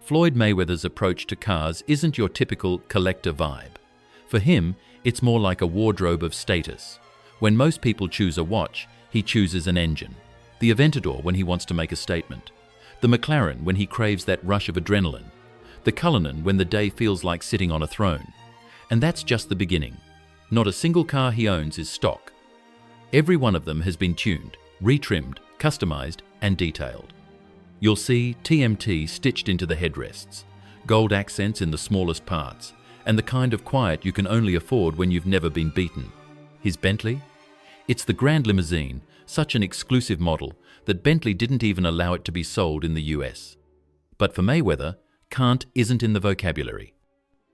Floyd Mayweather's approach to cars isn't your typical collector vibe. For him, it's more like a wardrobe of status. When most people choose a watch, he chooses an engine. The Aventador when he wants to make a statement. The McLaren when he craves that rush of adrenaline. The Cullinan when the day feels like sitting on a throne. And that's just the beginning. Not a single car he owns is stock. Every one of them has been tuned, retrimmed, customized, and detailed. You'll see TMT stitched into the headrests, gold accents in the smallest parts, and the kind of quiet you can only afford when you've never been beaten. His Bentley? It's the Grand Limousine, such an exclusive model that Bentley didn't even allow it to be sold in the US. But for Mayweather, can't isn't in the vocabulary.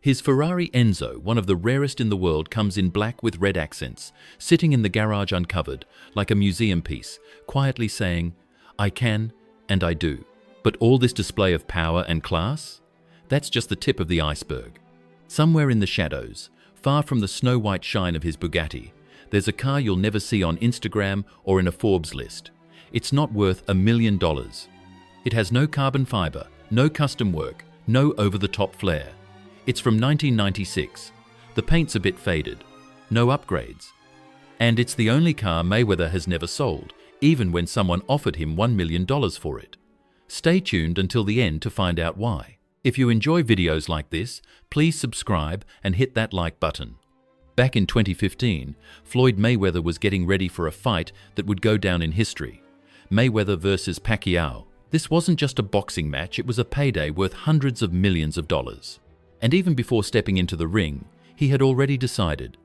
His Ferrari Enzo, one of the rarest in the world, comes in black with red accents, sitting in the garage uncovered, like a museum piece, quietly saying, "I can and I do." But all this display of power and class? That's just the tip of the iceberg. Somewhere in the shadows, far from the snow-white shine of his Bugatti, there's a car you'll never see on Instagram or in a Forbes list. It's not worth $1 million. It has no carbon fiber, no custom work, no over-the-top flair. It's from 1996. The paint's a bit faded. No upgrades. And it's the only car Mayweather has never sold, even when someone offered him $1 million for it. Stay tuned until the end to find out why. If you enjoy videos like this, please subscribe and hit that like button. Back in 2015, Floyd Mayweather was getting ready for a fight that would go down in history. Mayweather versus Pacquiao. This wasn't just a boxing match, it was a payday worth hundreds of millions of dollars. And even before stepping into the ring, he had already decided,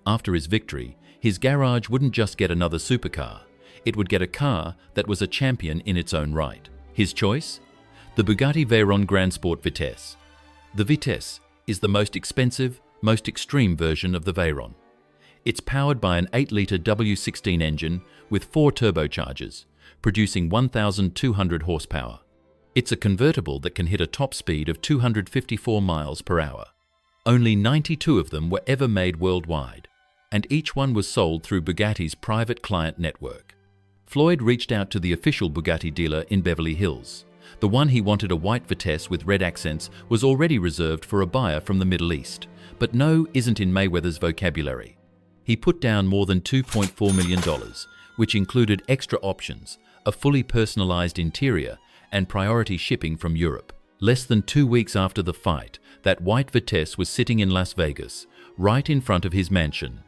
after his victory, his garage wouldn't just get another supercar, it would get a car that was a champion in its own right. His choice? The Bugatti Veyron Grand Sport Vitesse. The Vitesse is the most expensive, most extreme version of the Veyron. It's powered by an 8-litre W16 engine with 4 turbochargers, producing 1,200 horsepower. It's a convertible that can hit a top speed of 254 miles per hour. Only 92 of them were ever made worldwide, and each one was sold through Bugatti's private client network. Floyd reached out to the official Bugatti dealer in Beverly Hills. The one he wanted, a white Vitesse with red accents, was already reserved for a buyer from the Middle East. But no isn't in Mayweather's vocabulary. He put down more than $2.4 million, which included extra options, a fully personalized interior, and priority shipping from Europe. Less than 2 weeks after the fight, that white Vitesse was sitting in Las Vegas, right in front of his mansion.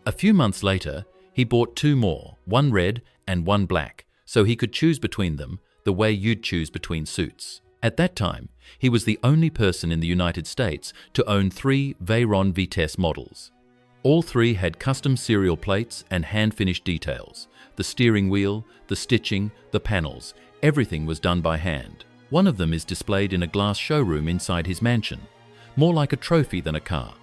A few months later, he bought 2 more, one red and one black, so he could choose between them the way you'd choose between suits. At that time, he was the only person in the United States to own 3 Veyron Vitesse models. All 3 had custom serial plates and hand-finished details. The steering wheel, the stitching, the panels, everything was done by hand. One of them is displayed in a glass showroom inside his mansion, more like a trophy than a car.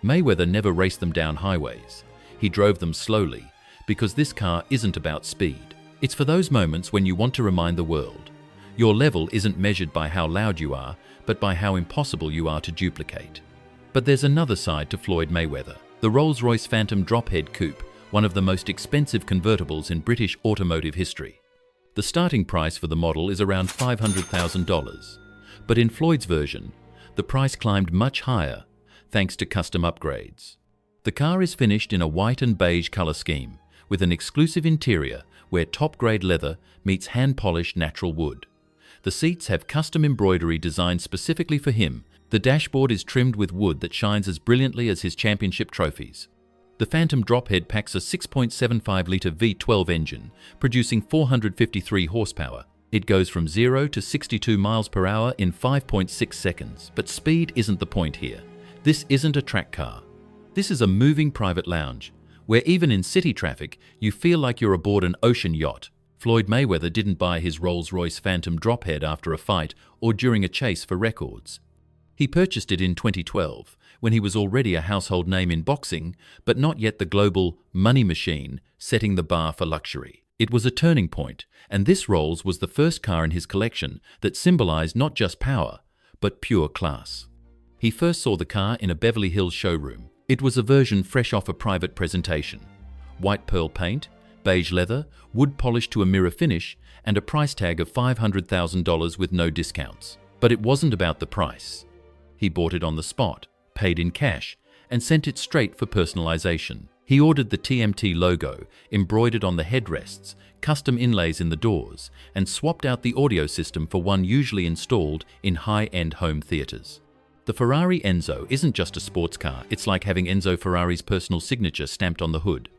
Mayweather never raced them down highways. He drove them slowly, because this car isn't about speed. It's for those moments when you want to remind the world. Your level isn't measured by how loud you are, but by how impossible you are to duplicate. But there's another side to Floyd Mayweather. The Rolls-Royce Phantom Drophead Coupe, one of the most expensive convertibles in British automotive history. The starting price for the model is around $500,000. But in Floyd's version, the price climbed much higher, thanks to custom upgrades. The car is finished in a white and beige color scheme, with an exclusive interior where top-grade leather meets hand-polished natural wood. The seats have custom embroidery designed specifically for him. The dashboard is trimmed with wood that shines as brilliantly as his championship trophies. The Phantom Drophead packs a 6.75-litre V12 engine, producing 453 horsepower. It goes from 0 to 62 miles per hour in 5.6 seconds. But speed isn't the point here. This isn't a track car. This is a moving private lounge, where even in city traffic, you feel like you're aboard an ocean yacht. Floyd Mayweather didn't buy his Rolls-Royce Phantom Drophead after a fight or during a chase for records. He purchased it in 2012, when he was already a household name in boxing, but not yet the global money machine setting the bar for luxury. It was a turning point, and this Rolls was the first car in his collection that symbolized not just power, but pure class. He first saw the car in a Beverly Hills showroom. It was a version fresh off a private presentation. White pearl paint, beige leather, wood polish to a mirror finish, and a price tag of $500,000 with no discounts. But it wasn't about the price. He bought it on the spot, paid in cash, and sent it straight for personalization. He ordered the TMT logo embroidered on the headrests, custom inlays in the doors, and swapped out the audio system for one usually installed in high-end home theaters. The Ferrari Enzo isn't just a sports car, it's like having Enzo Ferrari's personal signature stamped on the hood.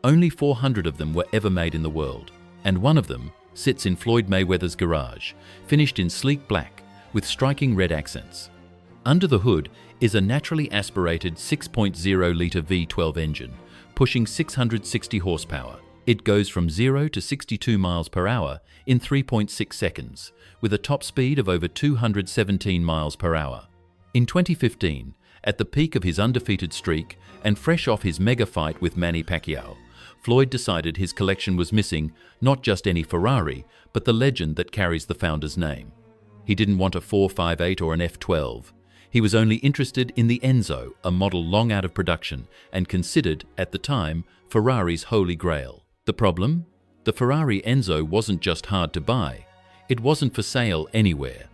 Only 400 of them were ever made in the world, and one of them sits in Floyd Mayweather's garage, finished in sleek black with striking red accents. Under the hood is a naturally aspirated 6.0-litre V12 engine, pushing 660 horsepower. It goes from 0 to 62 miles per hour in 3.6 seconds, with a top speed of over 217 miles per hour. In 2015, at the peak of his undefeated streak and fresh off his mega fight with Manny Pacquiao, Floyd decided his collection was missing not just any Ferrari, but the legend that carries the founder's name. He didn't want a 458 or an F12. He was only interested in the Enzo, a model long out of production and considered, at the time, Ferrari's holy grail. The problem? The Ferrari Enzo wasn't just hard to buy. It wasn't for sale anywhere.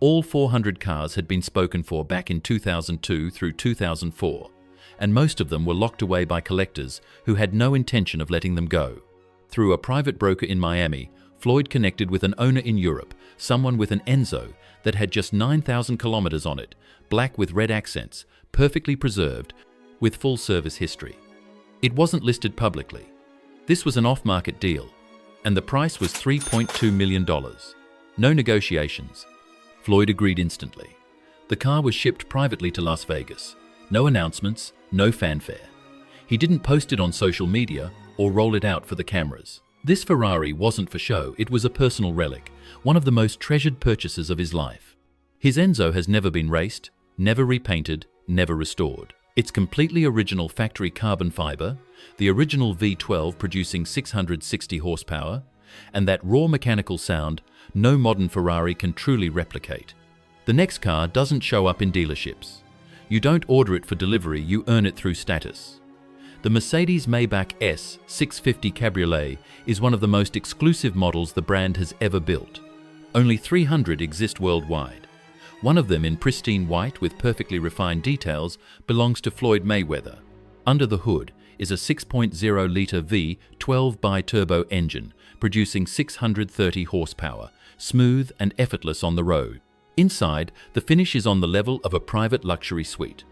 All 400 cars had been spoken for back in 2002 through 2004, and most of them were locked away by collectors who had no intention of letting them go. Through a private broker in Miami, Floyd connected with an owner in Europe, someone with an Enzo that had just 9,000 kilometers on it, black with red accents, perfectly preserved, with full service history. It wasn't listed publicly. This was an off-market deal, and the price was $3.2 million. No negotiations. Floyd agreed instantly. The car was shipped privately to Las Vegas. No announcements, no fanfare. He didn't post it on social media or roll it out for the cameras. This Ferrari wasn't for show, it was a personal relic, one of the most treasured purchases of his life. His Enzo has never been raced, never repainted, never restored. It's completely original factory carbon fiber, the original V12 producing 660 horsepower, and that raw mechanical sound no modern Ferrari can truly replicate. The next car doesn't show up in dealerships. You don't order it for delivery, you earn it through status. The Mercedes-Maybach S 650 Cabriolet is one of the most exclusive models the brand has ever built. Only 300 exist worldwide. One of them, in pristine white with perfectly refined details, belongs to Floyd Mayweather. Under the hood is a 6.0-litre V12 bi-turbo engine producing 630 horsepower, smooth and effortless on the road. Inside, the finish is on the level of a private luxury suite.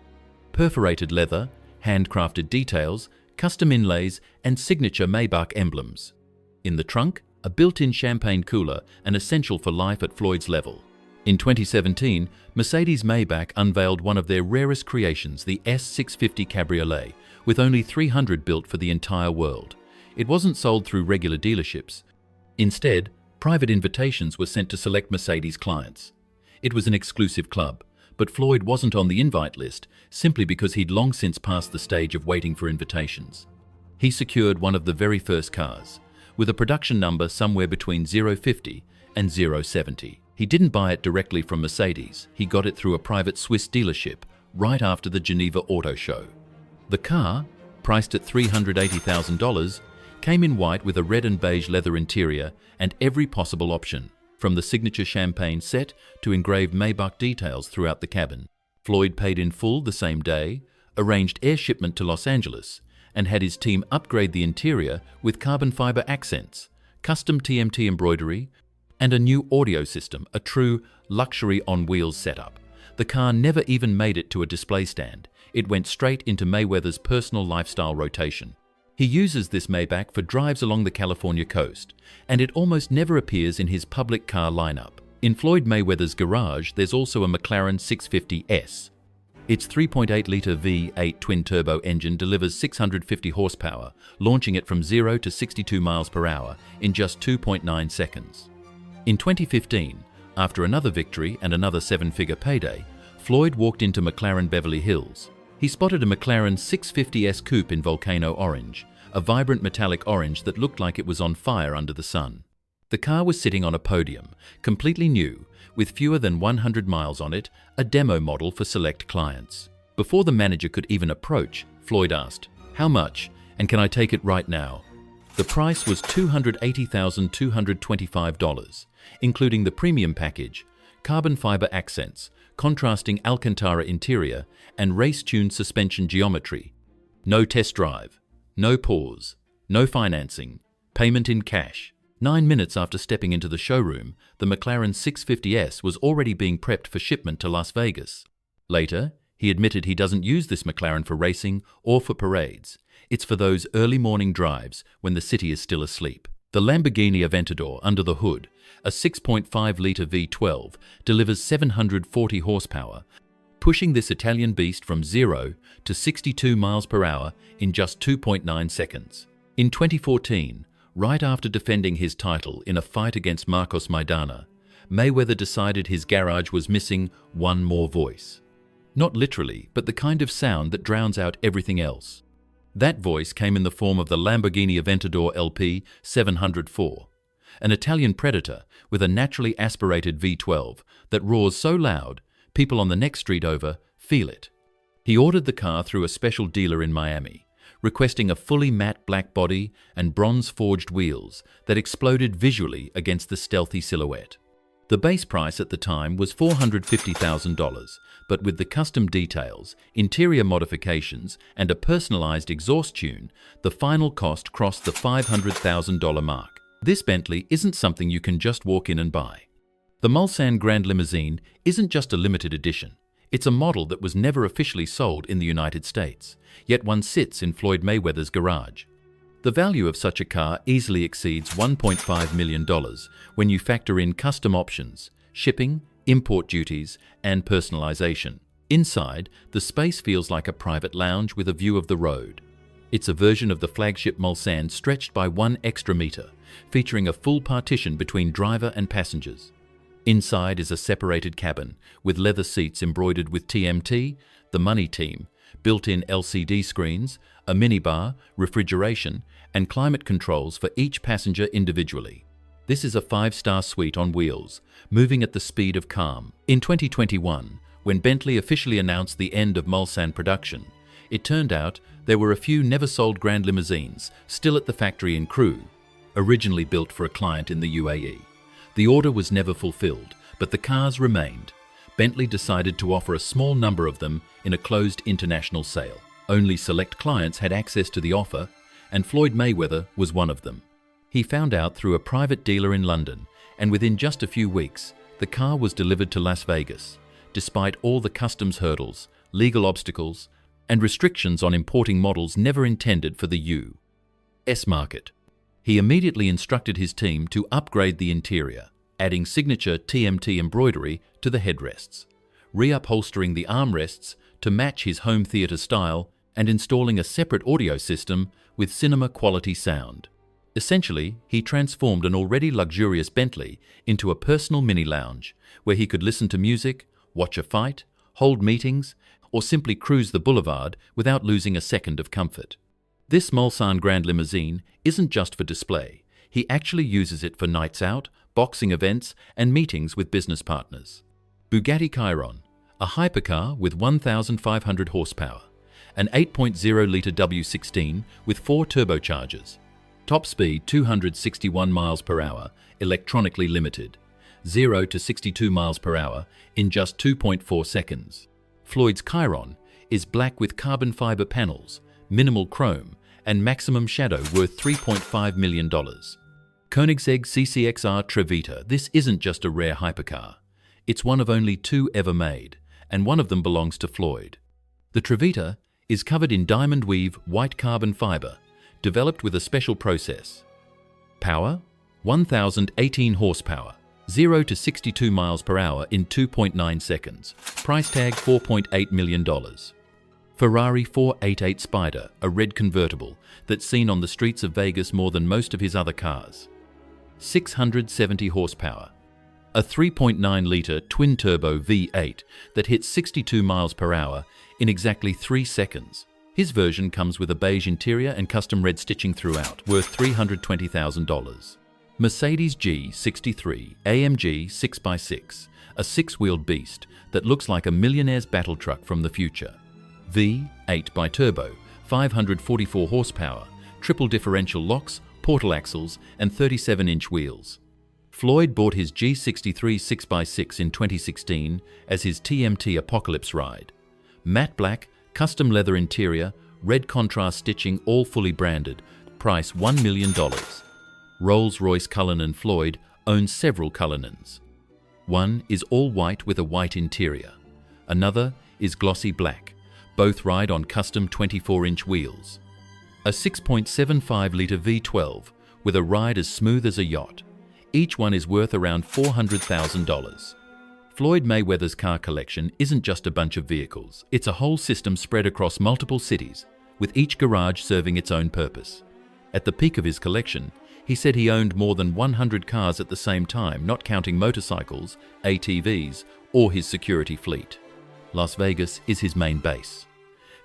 Perforated leather, handcrafted details, custom inlays, and signature Maybach emblems. In the trunk, a built-in champagne cooler, an essential for life at Floyd's level. In 2017, Mercedes-Maybach unveiled one of their rarest creations, the S650 Cabriolet, with only 300 built for the entire world. It wasn't sold through regular dealerships. Instead, private invitations were sent to select Mercedes clients. It was an exclusive club, but Floyd wasn't on the invite list simply because he'd long since passed the stage of waiting for invitations. He secured one of the very first cars, with a production number somewhere between 050 and 070. He didn't buy it directly from Mercedes, he got it through a private Swiss dealership right after the Geneva Auto Show. The car, priced at $380,000, came in white with a red and beige leather interior and every possible option, from the signature champagne set to engraved Maybach details throughout the cabin. Floyd paid in full the same day, arranged air shipment to Los Angeles, and had his team upgrade the interior with carbon fiber accents, custom TMT embroidery, and a new audio system, a true luxury on wheels setup. The car never even made it to a display stand. It went straight into Mayweather's personal lifestyle rotation. He uses this Maybach for drives along the California coast, and it almost never appears in his public car lineup. In Floyd Mayweather's garage, there's also a McLaren 650S. Its 3.8-litre V8 twin-turbo engine delivers 650 horsepower, launching it from 0 to 62 miles per hour in just 2.9 seconds. In 2015, after another victory and another seven-figure payday, Floyd walked into McLaren Beverly Hills. He spotted a McLaren 650S Coupe in volcano orange, a vibrant metallic orange that looked like it was on fire under the sun. The car was sitting on a podium, completely new, with fewer than 100 miles on it, a demo model for select clients. Before the manager could even approach, Floyd asked, "How much, and can I take it right now?" The price was $280,225, including the premium package, carbon fiber accents, contrasting Alcantara interior, and race-tuned suspension geometry. No test drive, no pause, no financing, payment in cash. 9 minutes after stepping into the showroom, the McLaren 650S was already being prepped for shipment to Las Vegas. Later, he admitted he doesn't use this McLaren for racing or for parades. It's for those early morning drives when the city is still asleep. The Lamborghini Aventador under the hood, a 6.5-litre V12, delivers 740 horsepower, pushing this Italian beast from 0 to 62 miles per hour in just 2.9 seconds. In 2014, right after defending his title in a fight against Marcos Maidana, Mayweather decided his garage was missing one more voice. Not literally, but the kind of sound that drowns out everything else. That voice came in the form of the Lamborghini Aventador LP 704, an Italian predator with a naturally aspirated V12 that roars so loud, people on the next street over feel it. He ordered the car through a special dealer in Miami, requesting a fully matte black body and bronze-forged wheels that exploded visually against the stealthy silhouette. The base price at the time was $450,000, but with the custom details, interior modifications, and a personalized exhaust tune, the final cost crossed the $500,000 mark. This Bentley isn't something you can just walk in and buy. The Mulsanne Grand Limousine isn't just a limited edition. It's a model that was never officially sold in the United States, yet one sits in Floyd Mayweather's garage. The value of such a car easily exceeds $1.5 million when you factor in custom options, shipping, import duties, and personalization. Inside, the space feels like a private lounge with a view of the road. It's a version of the flagship Mulsanne stretched by 1 extra meter, featuring a full partition between driver and passengers. Inside is a separated cabin with leather seats embroidered with TMT, the money team, built-in LCD screens, a minibar, refrigeration, and climate controls for each passenger individually. This is a 5-star suite on wheels, moving at the speed of calm. In 2021, when Bentley officially announced the end of Mulsanne production, it turned out there were a few never-sold Grand Limousines still at the factory in Crewe, originally built for a client in the UAE. The order was never fulfilled, but the cars remained. Bentley decided to offer a small number of them in a closed international sale. Only select clients had access to the offer, and Floyd Mayweather was one of them. He found out through a private dealer in London, and within just a few weeks, the car was delivered to Las Vegas, despite all the customs hurdles, legal obstacles, and restrictions on importing models never intended for the U.S. market. He immediately instructed his team to upgrade the interior, adding signature TMT embroidery to the headrests, reupholstering the armrests to match his home theater style, and installing a separate audio system with cinema-quality sound. Essentially, he transformed an already luxurious Bentley into a personal mini-lounge where he could listen to music, watch a fight, hold meetings, or simply cruise the boulevard without losing a second of comfort. This Mulsanne Grand Limousine isn't just for display. He actually uses it for nights out, boxing events, and meetings with business partners. Bugatti Chiron, a hypercar with 1,500 horsepower, an 8.0-litre W16 with 4 turbochargers. Top speed 261 miles per hour, electronically limited. 0 to 62 miles per hour in just 2.4 seconds. Floyd's Chiron is black with carbon fiber panels, minimal chrome, and maximum shadow worth $3.5 million. Koenigsegg CCXR Trevita. This isn't just a rare hypercar. It's one of only 2 ever made, and one of them belongs to Floyd. The Trevita is covered in diamond weave white carbon fiber, developed with a special process. Power, 1,018 horsepower, 0 to 62 miles per hour in 2.9 seconds. Price tag $4.8 million. Ferrari 488 Spider, a red convertible that's seen on the streets of Vegas more than most of his other cars. 670 horsepower. A 3.9-litre twin-turbo V8 that hits 62 miles per hour in exactly 3 seconds. His version comes with a beige interior and custom red stitching throughout, worth $320,000. Mercedes G63 AMG 6x6, a 6-wheeled beast that looks like a Millionaire's battle truck from the future. V8 bi-turbo, 544 horsepower, triple differential locks, portal axles, and 37-inch wheels. Floyd bought his G63 6x6 in 2016 as his TMT Apocalypse ride. Matte black, custom leather interior, red contrast stitching, all fully branded. Price $1 million. Rolls-Royce Cullinan. Floyd owns several Cullinans. One is all white with a white interior. Another is glossy black. Both ride on custom 24-inch wheels. A 6.75-litre V12 with a ride as smooth as a yacht. Each one is worth around $400,000. Floyd Mayweather's car collection isn't just a bunch of vehicles. It's a whole system spread across multiple cities, with each garage serving its own purpose. At the peak of his collection, he said he owned more than 100 cars at the same time, not counting motorcycles, ATVs, or his security fleet. Las Vegas is his main base.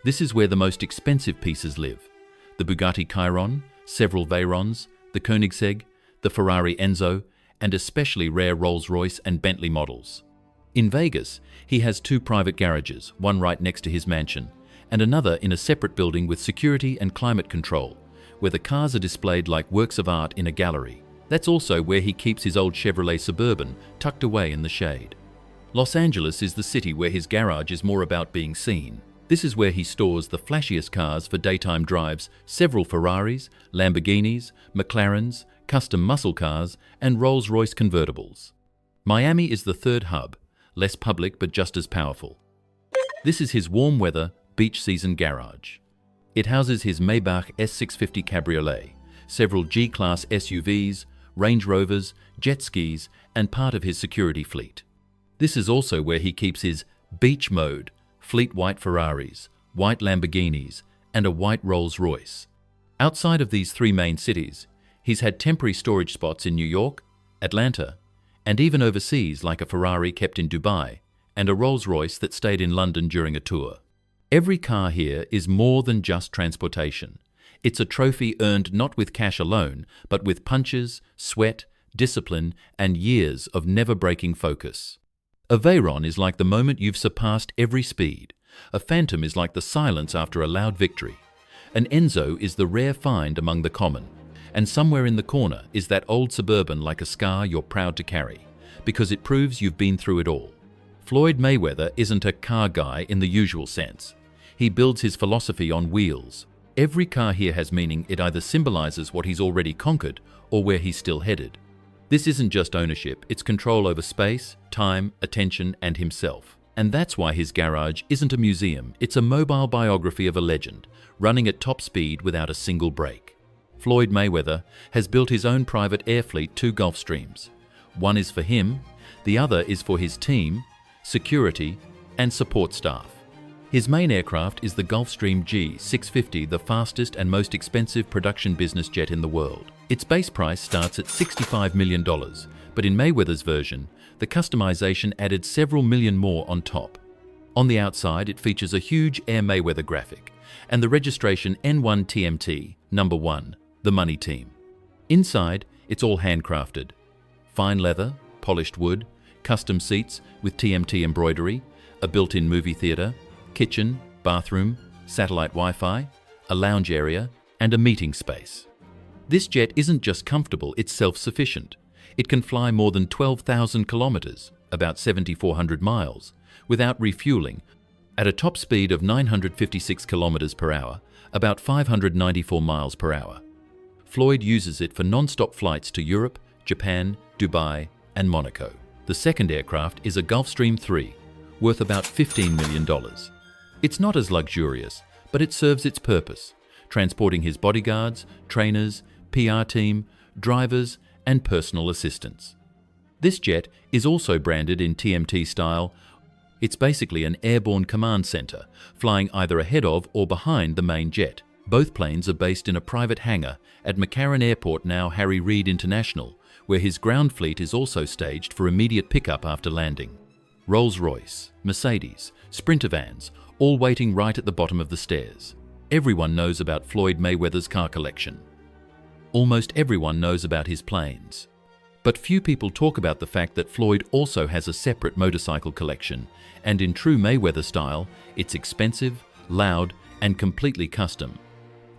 This is where the most expensive pieces live. The Bugatti Chiron, several Veyrons, the Koenigsegg, the Ferrari Enzo, and especially rare Rolls-Royce and Bentley models. In Vegas, he has 2 private garages, one right next to his mansion, and another in a separate building with security and climate control, where the cars are displayed like works of art in a gallery. That's also where he keeps his old Chevrolet Suburban tucked away in the shade. Los Angeles is the city where his garage is more about being seen. This is where he stores the flashiest cars for daytime drives, several Ferraris, Lamborghinis, McLarens, custom muscle cars, and Rolls-Royce convertibles. Miami is the third hub, less public but just as powerful. This is his warm weather, beach season garage. It houses his Maybach S650 Cabriolet, several G-Class SUVs, Range Rovers, jet skis, and part of his security fleet. This is also where he keeps his beach mode, fleet white Ferraris, white Lamborghinis, and a white Rolls-Royce. Outside of these 3 main cities, he's had temporary storage spots in New York, Atlanta, and even overseas, like a Ferrari kept in Dubai and a Rolls-Royce that stayed in London during a tour. Every car here is more than just transportation. It's a trophy earned not with cash alone, but with punches, sweat, discipline, and years of never-breaking focus. A Veyron is like the moment you've surpassed every speed. A Phantom is like the silence after a loud victory. An Enzo is the rare find among the common. And somewhere in the corner is that old Suburban, like a scar you're proud to carry, because it proves you've been through it all. Floyd Mayweather isn't a car guy in the usual sense. He builds his philosophy on wheels. Every car here has meaning. It either symbolizes what he's already conquered or where he's still headed. This isn't just ownership, it's control over space, time, attention, and himself. And that's why his garage isn't a museum, it's a mobile biography of a legend, running at top speed without a single break. Floyd Mayweather has built his own private air fleet, 2 Gulfstreams. One is for him, the other is for his team, security, and support staff. His main aircraft is the Gulfstream G650, the fastest and most expensive production business jet in the world. Its base price starts at $65 million, but in Mayweather's version, the customization added several million more on top. On the outside, it features a huge Air Mayweather graphic and the registration N1TMT, number 1, the money team. Inside, it's all handcrafted. Fine leather, polished wood, custom seats with TMT embroidery, a built-in movie theater, kitchen, bathroom, satellite Wi-Fi, a lounge area, and a meeting space. This jet isn't just comfortable, it's self-sufficient. It can fly more than 12,000 kilometers, about 7,400 miles, without refueling, at a top speed of 956 kilometers per hour, about 594 miles per hour. Floyd uses it for non-stop flights to Europe, Japan, Dubai, and Monaco. The second aircraft is a Gulfstream 3, worth about $15 million. It's not as luxurious, but it serves its purpose, transporting his bodyguards, trainers, PR team, drivers, and personal assistants. This jet is also branded in TMT style. It's basically an airborne command center, flying either ahead of or behind the main jet. Both planes are based in a private hangar at McCarran Airport, now Harry Reid International, where his ground fleet is also staged for immediate pickup after landing. Rolls-Royce, Mercedes, Sprinter vans, all waiting right at the bottom of the stairs. Everyone knows about Floyd Mayweather's car collection. Almost everyone knows about his planes. But few people talk about the fact that Floyd also has a separate motorcycle collection, and in true Mayweather style, it's expensive, loud, and completely custom.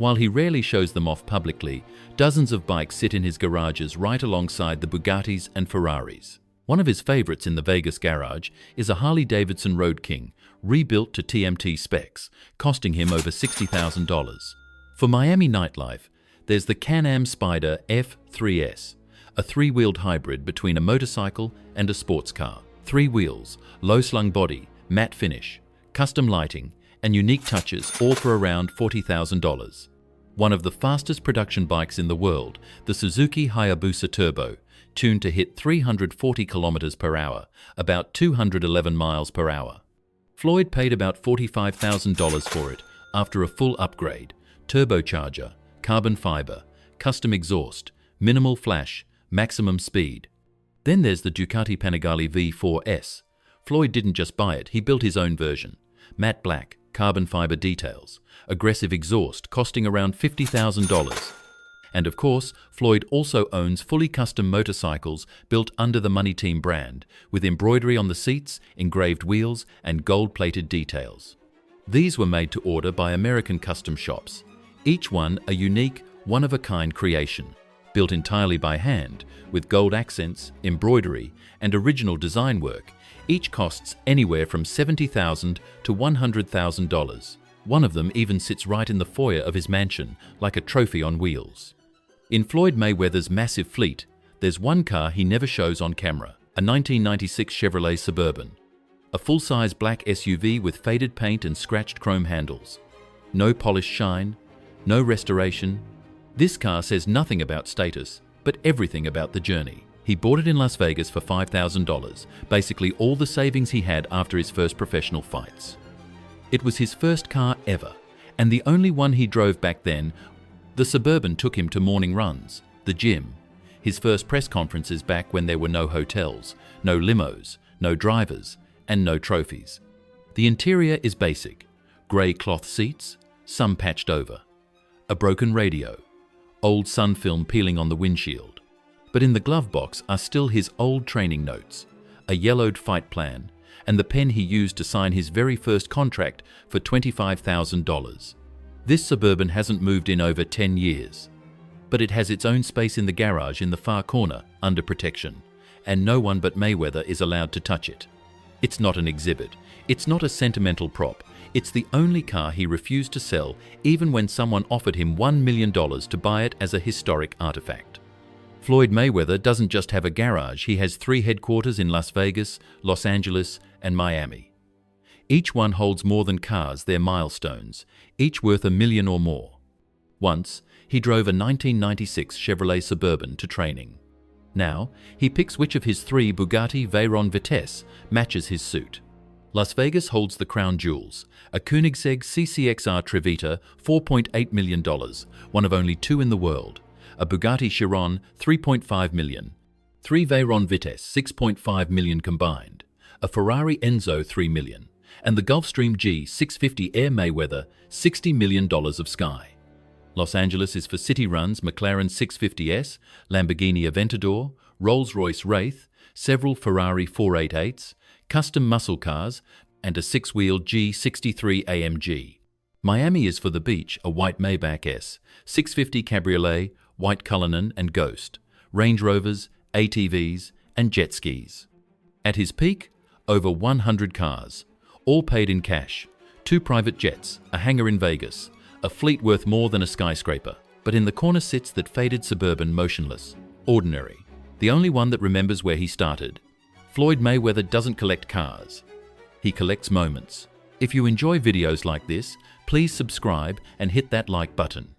While he rarely shows them off publicly, dozens of bikes sit in his garages right alongside the Bugattis and Ferraris. One of his favorites in the Vegas garage is a Harley-Davidson Road King, rebuilt to TMT specs, costing him over $60,000. For Miami nightlife, there's the Can-Am Spyder F3S, a three-wheeled hybrid between a motorcycle and a sports car. 3 wheels, low-slung body, matte finish, custom lighting, and unique touches, all for around $40,000. One of the fastest production bikes in the world, the Suzuki Hayabusa Turbo, tuned to hit 340 kilometers per hour, about 211 miles per hour. Floyd paid about $45,000 for it after a full upgrade, turbocharger, carbon fiber, custom exhaust, minimal flash, maximum speed. Then there's the Ducati Panigale V4S. Floyd didn't just buy it, he built his own version. Matte black, carbon fiber details, aggressive exhaust costing around $50,000. And of course, Floyd also owns fully custom motorcycles built under the Money Team brand, with embroidery on the seats, engraved wheels, and gold-plated details. These were made to order by American custom shops, each one a unique, one-of-a-kind creation, built entirely by hand, with gold accents, embroidery, and original design work. Each costs anywhere from $70,000 to $100,000. One of them even sits right in the foyer of his mansion, like a trophy on wheels. In Floyd Mayweather's massive fleet, there's one car he never shows on camera, a 1996 Chevrolet Suburban. A full-size black SUV with faded paint and scratched chrome handles. No polished shine, no restoration. This car says nothing about status, but everything about the journey. He bought it in Las Vegas for $5,000, basically all the savings he had after his first professional fights. It was his first car ever, and the only one he drove back then. The Suburban took him to morning runs, the gym, his first press conferences back when there were no hotels, no limos, no drivers, and no trophies. The interior is basic, grey cloth seats, some patched over, a broken radio, old sun film peeling on the windshield. But in the glove box are still his old training notes, a yellowed fight plan, and the pen he used to sign his very first contract for $25,000. This Suburban hasn't moved in over 10 years, but it has its own space in the garage in the far corner, under protection, and no one but Mayweather is allowed to touch it. It's not an exhibit, it's not a sentimental prop, it's the only car he refused to sell even when someone offered him $1 million to buy it as a historic artifact. Floyd Mayweather doesn't just have a garage, he has 3 headquarters in Las Vegas, Los Angeles, and Miami. Each one holds more than cars, they're milestones, each worth $1 million or more. Once, he drove a 1996 Chevrolet Suburban to training. Now, he picks which of his 3 Bugatti Veyron Vitesse matches his suit. Las Vegas holds the crown jewels, a Koenigsegg CCXR Trevita, $4.8 million, one of only 2 in the world, a Bugatti Chiron, $3.5 million, 3 Veyron Vitesse, $6.5 million combined, a Ferrari Enzo, $3 million, and the Gulfstream G650 Air Mayweather, $60 million of sky. Los Angeles is for city runs McLaren 650S, Lamborghini Aventador, Rolls-Royce Wraith, several Ferrari 488s, custom muscle cars, and a 6-wheel G63 AMG. Miami is for the beach, a white Maybach S, 650 Cabriolet, white Cullinan and Ghost, Range Rovers, ATVs, and jet skis. At his peak, over 100 cars, all paid in cash, 2 private jets, a hangar in Vegas, a fleet worth more than a skyscraper. But in the corner sits that faded Suburban, motionless, ordinary, the only one that remembers where he started. Floyd Mayweather doesn't collect cars, he collects moments. If you enjoy videos like this, please subscribe and hit that like button.